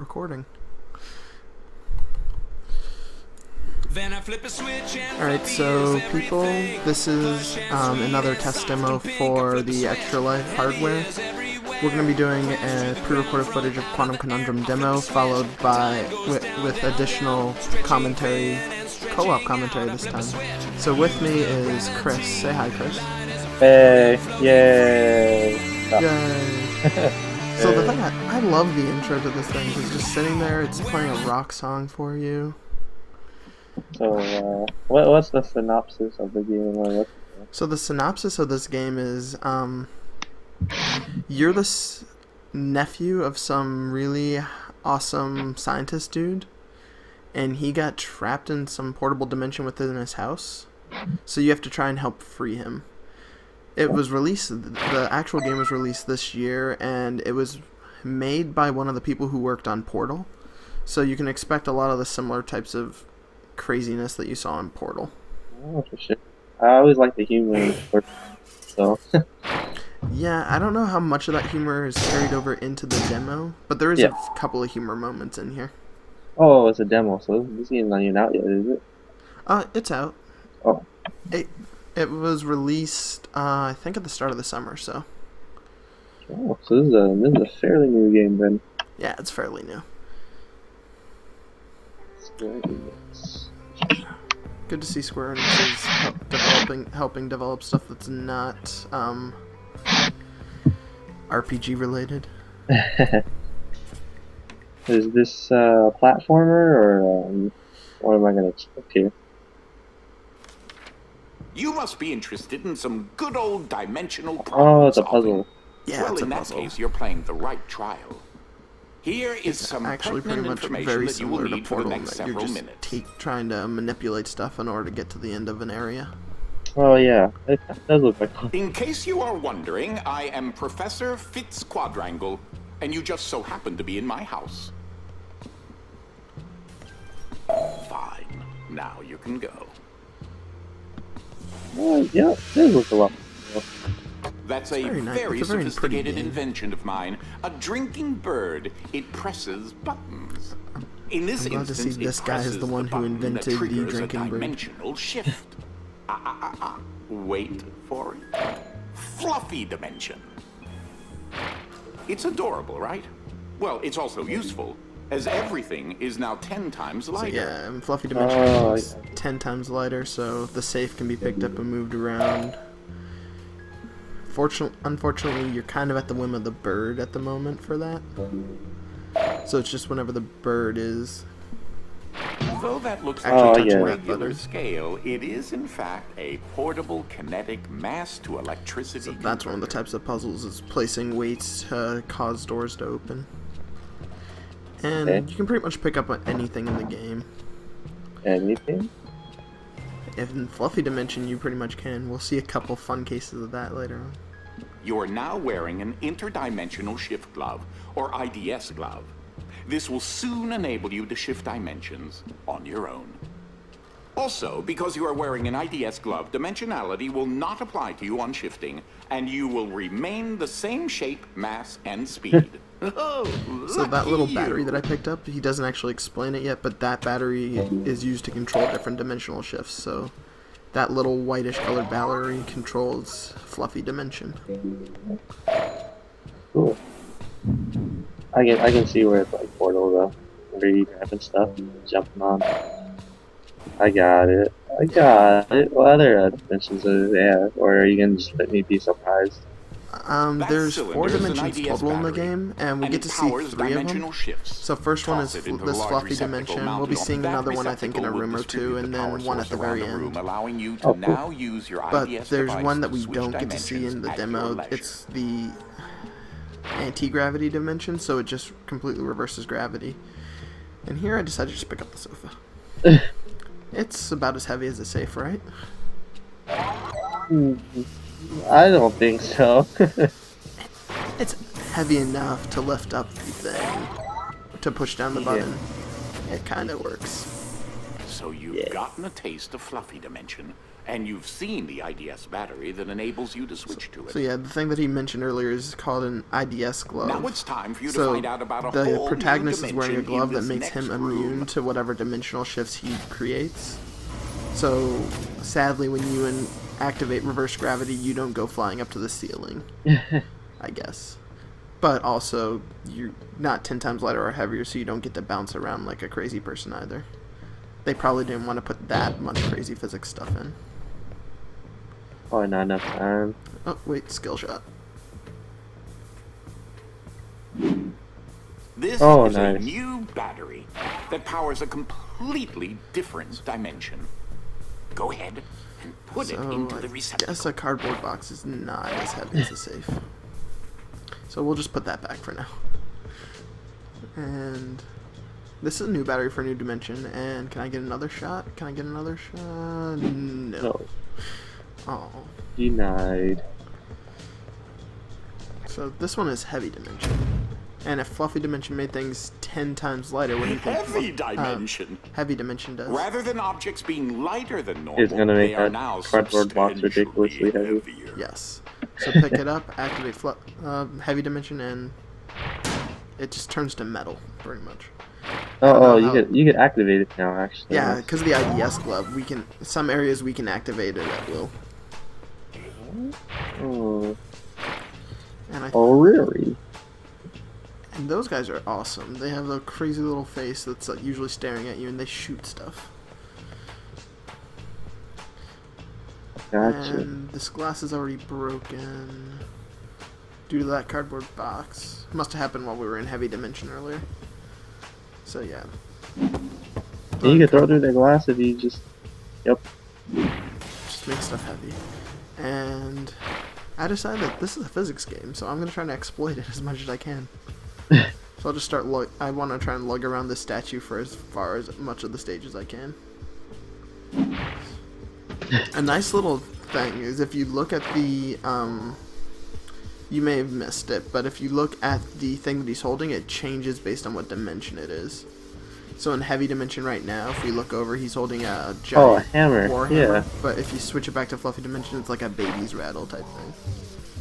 recording. Alright, so people, this is another test demo for the Extra Life hardware. We're going to be doing a pre-recorded footage of Quantum Conundrum demo, followed by with additional commentary, co-op commentary this time. So with me is Chris. Say hi, Chris. Hey, yay! Yay! So the thing, I love the intro to this thing, because just sitting there, it's playing a rock song for you. So, what's the synopsis of the game? So the synopsis of this game is, you're the nephew of some really awesome scientist dude, and he got trapped in some portable dimension within his house, so you have to try and help free him. It was released, the actual game was released this year, and it was made by one of the people who worked on Portal, so you can expect a lot of the similar types of craziness that you saw in Portal. Oh, for sure. I always like the humor in Portal, so. Yeah, I don't know how much of that humor is carried over into the demo, but there is a couple of humor moments in here. Oh, it's a demo, so this game's not even out yet, is it? It's out. Oh. It was released, I think at the start of the summer, so. Oh, so this is a fairly new game then. Yeah, it's fairly new. Good to see Square Enix is helping develop stuff that's not RPG related. Is this platformer or what am I gonna check here? You must be interested in some good old dimensional Oh, problem it's a solving. puzzle. Yeah, Well, it's a in that puzzle. case, you're playing the right trial. Here is some Actually pretty pertinent much information very that you will similar to need for the Portal, next that you're several just minutes. trying to manipulate stuff in order to get to the end of an area. Oh yeah, it does look like. In case you are wondering, I am Professor Fitzquadrangle, and you just so happen to be in my house. Fine. Now you can go. Oh yeah, it does look a lot. That's a very nice. very It's a very pretty sophisticated game. invention of mine. A drinking bird. It presses buttons. In this I'm glad to see instance, this it guy is presses the one who button that invented the triggers drinking a bird. dimensional shift. Wait for it. Fluffy dimension. It's adorable, right? Well, it's also useful, as everything is now 10 times So lighter. yeah, and Fluffy Dimension is 10 times lighter, so the safe can be picked up and moved around. Unfortunately, you're kind of at the whim of the bird at the moment for that. So it's just whenever the bird is. Though that looks like Actually a touching that regular button. scale, it is in fact a portable kinetic mass to electricity. So that's one of the types of puzzles, is placing weights to cause doors to open. And you can pretty much pick up on anything in the game. Anything? If in Fluffy Dimension, you pretty much can. We'll see a couple fun cases of that later on. You are now wearing an interdimensional shift glove, or IDS glove. This will soon enable you to shift dimensions on your own. Also, because you are wearing an IDS glove, dimensionality will not apply to you on shifting, and you will remain the same shape, mass, and speed. So that little battery that I picked up, he doesn't actually explain it yet, but that battery is used to control different dimensional shifts. So that little whitish colored battery controls Fluffy Dimension. Cool. I can see where it's like Portal though, where you grabbing stuff, jumping on. I got it. What other dimensions do they have, or are you gonna just let me be surprised? There's 4 cylinder is an dimensions IDS total in the battery, game, and we and get it to see powers 3 of them. dimensional shifts. So first one is Toss it into this a large Fluffy receptacle Dimension. We'll mounted be on seeing that another one, I think, in a receptacle room will or 2, distribute and the power then one at source the around very the room, end. allowing you to Oh, cool. now use your But IDS there's device one that to we switch don't get to see in the dimensions at your demo. leisure. It's the anti-gravity dimension, so it just completely reverses gravity. And here I decided to just pick up the sofa. It's about as heavy as a safe, right? I don't think so. It's heavy enough to lift up the thing, to push down the button. It kind of works. So you've gotten a taste of Fluffy Dimension, And you've seen the IDS battery that enables you to switch to it. So yeah, the thing that he mentioned earlier is called an IDS glove. Now it's time for you to So find out about a the whole protagonist new is wearing a dimension glove in that this makes next him immune room. to whatever dimensional shifts he creates. So sadly, when you activate reverse gravity, you don't go flying up to the ceiling, I guess. But also, you're not 10 times lighter or heavier, so you don't get to bounce around like a crazy person either. They probably didn't want to put that much crazy physics stuff in. Probably not enough time. Oh, wait, skill shot. This Oh, is a nice. new battery that powers a completely different dimension. Go ahead and put it So into I the receptacle. guess a cardboard box is not as heavy as a safe. So we'll just put that back for now. And this is a new battery for a new dimension. And can I get another shot? Can I get another shot? No. No. Oh. Denied. So this one is heavy dimension. And if fluffy dimension made things 10 times lighter, what do you think? Heavy dimension. Heavy dimension does. Rather than objects being lighter than normal, It's gonna make they are that now cardboard box substantially ridiculously heavy. heavier. Yes. So pick it up, activate heavy dimension, and it just turns to metal, pretty much. Oh, how- you could activate it now. Actually. Yeah, because of the IDS glove, we can some areas we can activate it at will. Oh, And really? and those guys are awesome. They have a crazy little face that's like, usually staring at you, and they shoot stuff. Gotcha. And this glass is already broken due to that cardboard box. Must have happened while we were in heavy dimension earlier. So yeah. And you can throw through the glass if you just. Yep. Just make stuff heavy. And I decided that this is a physics game, so I'm going to try to exploit it as much as I can. So I'll just start I want to try and lug around this statue for as far as much of the stage as I can. A nice little thing is if you look at the, you may have missed it, but if you look at the thing that he's holding, it changes based on what dimension it is. So in heavy dimension right now, if we look over, he's holding a giant Oh, a hammer. warhammer. Yeah. But if you switch it back to fluffy dimension, it's like a baby's rattle type thing.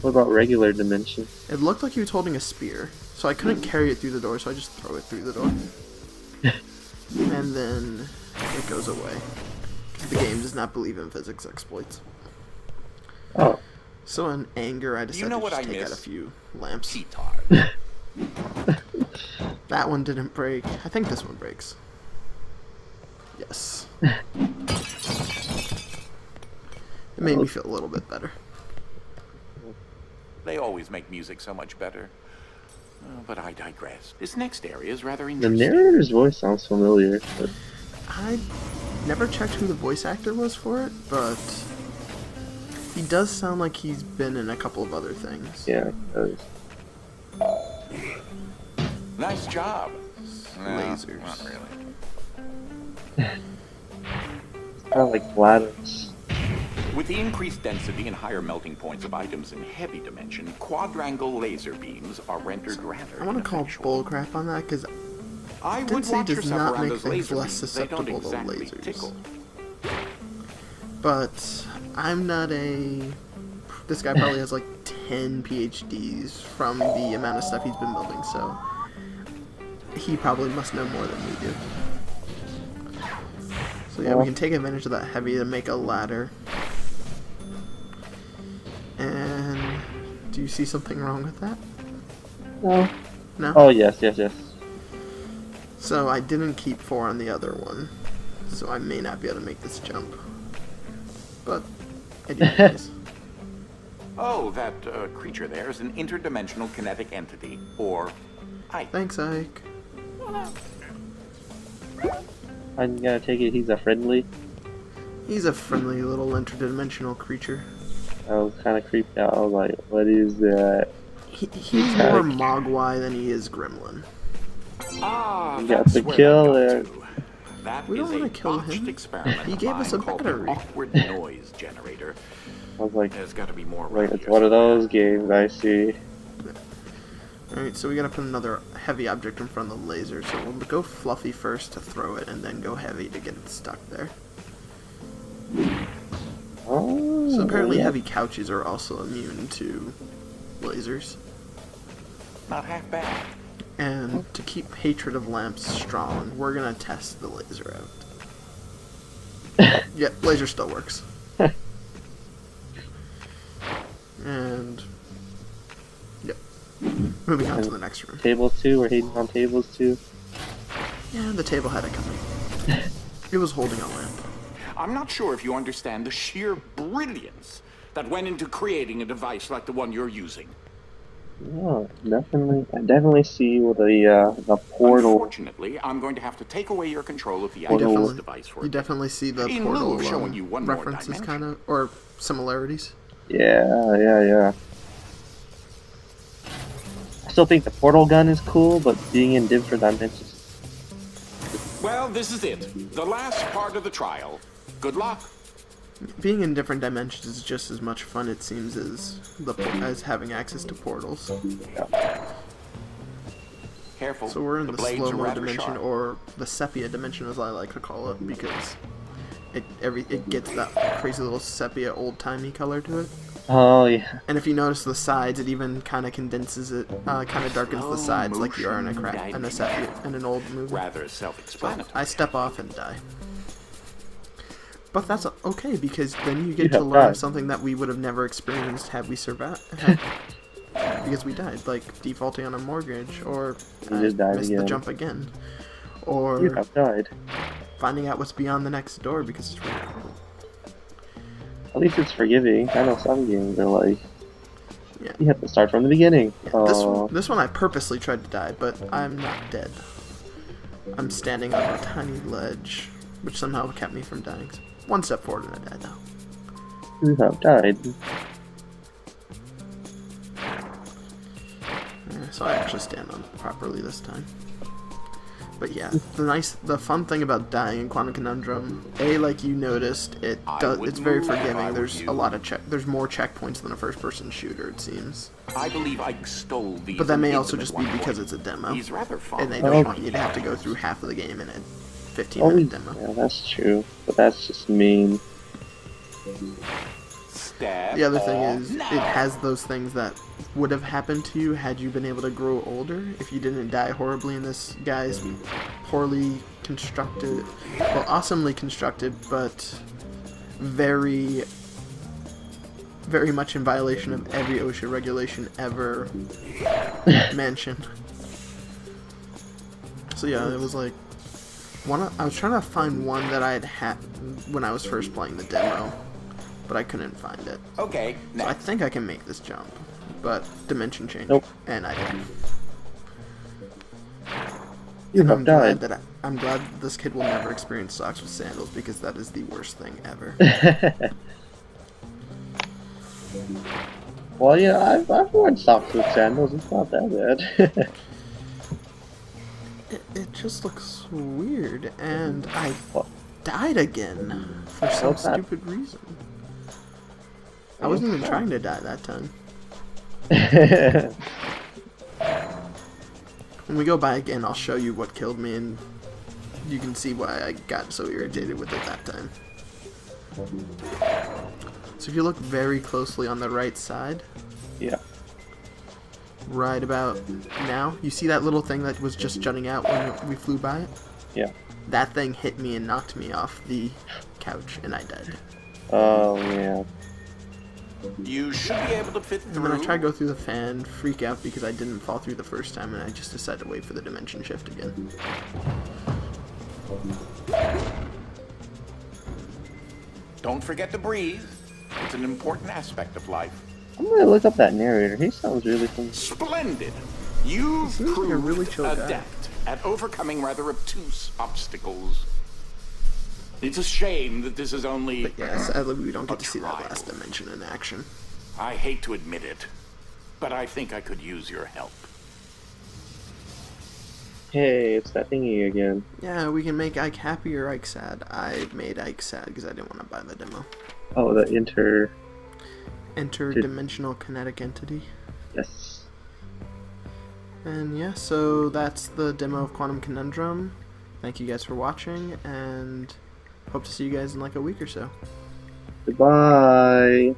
What about regular dimension? It looked like he was holding a spear, so I couldn't carry it through the door, so I just throw it through the door. And then it goes away. The game does not believe in physics exploits. Oh. So in anger, I decided know to what just I take out miss? a few lamps. Petard. That one didn't break. I think this one breaks. Yes. It made me feel a little bit better. They always make music so much better. But I digress. This next area is rather The interesting. narrator's voice sounds familiar. But I never checked who the voice actor was for it, but he does sound like he's been in a couple of other things. yeah. Nice job. Lasers. Not really. Kind of like bladders. With the increased density and higher melting points of items in heavy dimension, quadrangle laser beams are rendered rather I want to call ineffectual. bullcrap on that because I would density watch does yourself not around make those things laser less beams. They don't susceptible to exactly lasers. tickle. But I'm not a. This guy probably has like 10 PhDs from the amount of stuff he's been building, so he probably must know more than we do. So yeah, we can take advantage of that heavy to make a ladder. And do you see something wrong with that? No. No? Oh, yes. So I didn't keep 4 on the other one, so I may not be able to make this jump. But I do anyways. Oh, that creature there is an interdimensional kinetic entity, or I. Thanks, Ike. I'm gonna take it he's a friendly. He's a friendly little interdimensional creature. I was kind of creeped out. I was like, what is that? He's more Mogwai than he is Gremlin. Ah, You got that's the where kill I got there. to. That We don't is wanna a kill botched him. experiment He of gave us mine a called the battery. awkward noise generator. I was like, There's got to be more. wait, around it's here one of somewhere. those games I see. Alright, so we gotta put another heavy object in front of the laser. So we'll go fluffy first to throw it, and then go heavy to get it stuck there. So apparently yeah. heavy couches are also immune to lasers. Not half bad. And to keep hatred of lamps strong, we're gonna test the laser out. Yeah, laser still works. And yep. Moving on to the next room. Tables too? We're hating on tables too? Yeah, the table had it coming. It was holding a lamp. I'm not sure if you understand the sheer brilliance that went into creating a device like the one you're using. No, definitely. I definitely see what the portal. Unfortunately, I'm going to have to take away your control of the Portal. IDS device for You you. definitely see the In lieu portal of showing you one more references, dimension. kind of, or similarities. Yeah. I still think the portal gun is cool, but being in different dimensions. Well, this is it. The last part of the trial. Good luck. Being in different dimensions is just as much fun, it seems, as having access to portals. Yeah. Careful. So we're in the blades are slow-mo rather dimension, sharp. or the sepia dimension, as I like to call it, because it gets that crazy little sepia old-timey color to it. Oh yeah. And if you notice the sides, it even kind of condenses it, kind of darkens the sides like you are in a sepia in an old movie. Rather self-explanatory. I step off and die. But that's okay, because then you get You to have learn died. something that we would have never experienced had we survived. Because we died, like defaulting on a mortgage, or You just died missed the again. jump again, You or have died. finding out what's beyond the next door because it's really cool. At least it's forgiving. I know some games are like, Yeah. you have to start from the beginning. Yeah, this one I purposely tried to die, but I'm not dead. I'm standing on a tiny ledge, which somehow kept me from dying. One step forward and I died now. You have died. So I actually stand on it properly this time. But yeah, the fun thing about dying in Quantum Conundrum, like you noticed, it's very move if I forgiving. were There's you. a lot of there's more checkpoints than a first-person shooter, it seems. I believe I stole these. But that may and also hid them just at be one because point. it's a demo, He's rather fond and they of don't Oh. want you to have to go through half of the game in a Oh, 15-minute demo. yeah, that's true. But that's just mean. Step The other thing off is, now. it has those things that would have happened to you had you been able to grow older. If you didn't die horribly in this guy's poorly constructed, well, awesomely constructed, but very, very much in violation of every OSHA regulation ever mentioned. So yeah, it was like I was trying to find one that I had when I was first playing the demo, but I couldn't find it. Okay, So I next. think I can make this jump, but dimension change, Nope. and I did. You And have I'm glad died. that I'm glad that this kid will never experience socks with sandals, because that is the worst thing ever. Well, yeah, I've worn socks with sandals. It's not that bad. It just looks weird, and I What? died again for some What's that? stupid reason. I wasn't even trying to die that time. When we go by again, I'll show you what killed me, and you can see why I got so irritated with it that time. So if you look very closely on the right side, Yeah. right about now, you see that little thing that was just jutting out when we flew by it? Yeah. That thing hit me and knocked me off the couch, and I died. Oh, yeah. You should be able to fit And through. then I tried to go through the fan, freak out because I didn't fall through the first time, and I just decided to wait for the dimension shift again. Don't forget to breathe. It's an important aspect of life. I'm gonna look up that narrator. He sounds really fun. Splendid. You've Seems like a proved really chill guy. adept at overcoming rather obtuse obstacles. It's a shame that this is only... But yeah, sadly we don't get to see that trial. last dimension in action. I hate to admit it, but I think I could use your help. Hey, it's that thingy again. Yeah, we can make Ike happy or Ike sad. I made Ike sad because I didn't want to buy the demo. Oh, the inter. Interdimensional kinetic entity. Yes. And yeah, so that's the demo of Quantum Conundrum. Thank you guys for watching, and hope to see you guys in like a week or so. Goodbye.